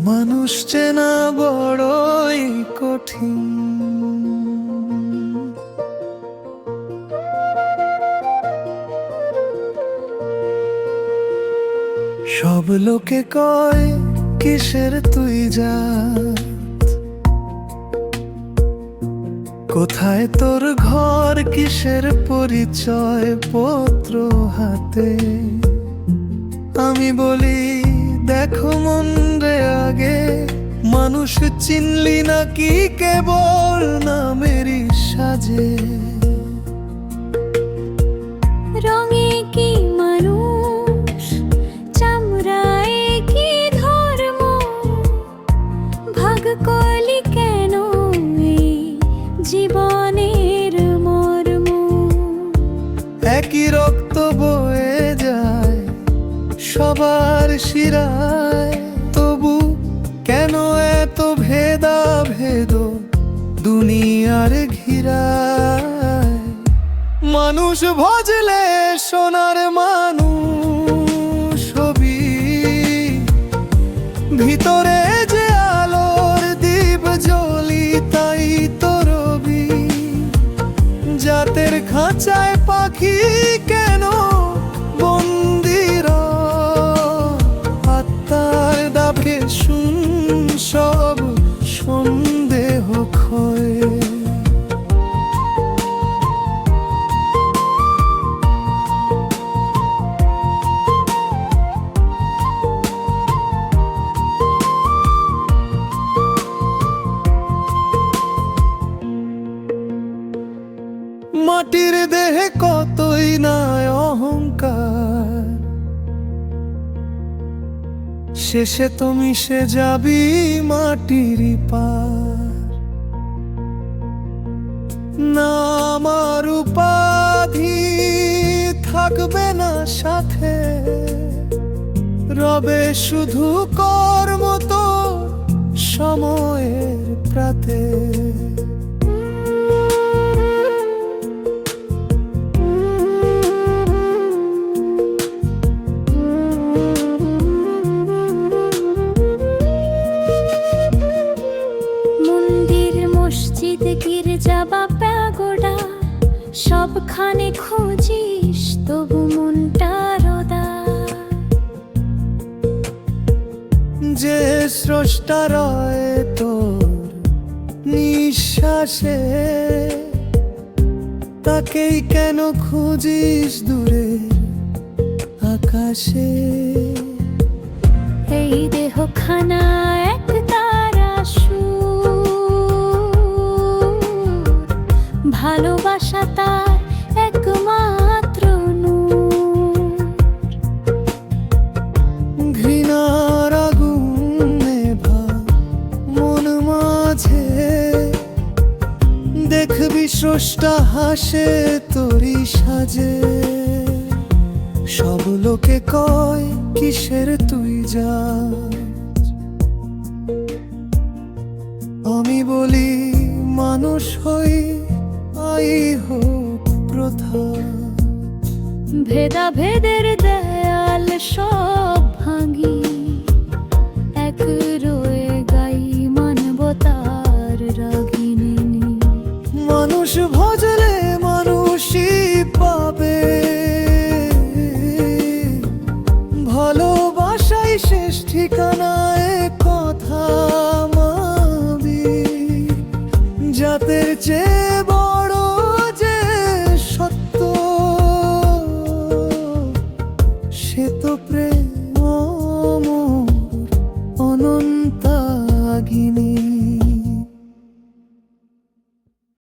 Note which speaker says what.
Speaker 1: মানুষ চেনা বড়ই কঠিন। সব লোকে কয় কিসের তুই জাত, কোথায় তোর ঘর, কিসের পরিচয় পত্র হাতে। আমি বলি দেখো মন রে আগে, মানুষ চিনলি নাকি কেবল নামেরই সাজে।
Speaker 2: রঙে কি মানুষ, চামড়ায় কি ধর্ম, ভাগ করলি কেন এই জীবনের মর্ম।
Speaker 1: একই রক্ত বয়ে যায় সবার শিরায়, তবু কেন এত ভেদাভেদ দুনিয়ার ঘিরায়। মানুষ ভজলে সোনার মানুষ হবি, ভিতরে যে আলোর দীপ জ্বলি তাই তো রবি। জাতের খাঁচায় পাখি কেন বন্দির, আত্মার দাবে শুন সব সন্দেহ ক্ষয়। মাটির দেহে কতই না অহংকার, শেষে তো মিশে যাবি মাটির পার। না আমার উপাধি থাকবে না সাথে, রবে শুধু কর্ম তো সময়ের প্রাতে।
Speaker 2: মসজিদ গির্জা বা প্যাগোডা সবখানে খুঁজিস তবু মনটা রোদা।
Speaker 1: যে স্রষ্টা রয় তোর নিঃশ্বাসে, তাকেই কেন খুঁজিস দূরে আকাশে।
Speaker 2: এই দেহখানা এক তারা ভালোবাসা তার একমাত্র নূর।
Speaker 1: ঘৃণার আগুন নেভা মন মাঝে, দেখবি স্রষ্টা হাসে তোরই সাজে। সব লোকে কয় কিসের তুই জাত, আমি বলি মানুষ হই আই হোক প্রথা।
Speaker 2: ভেদাভেদের দেয়াল সব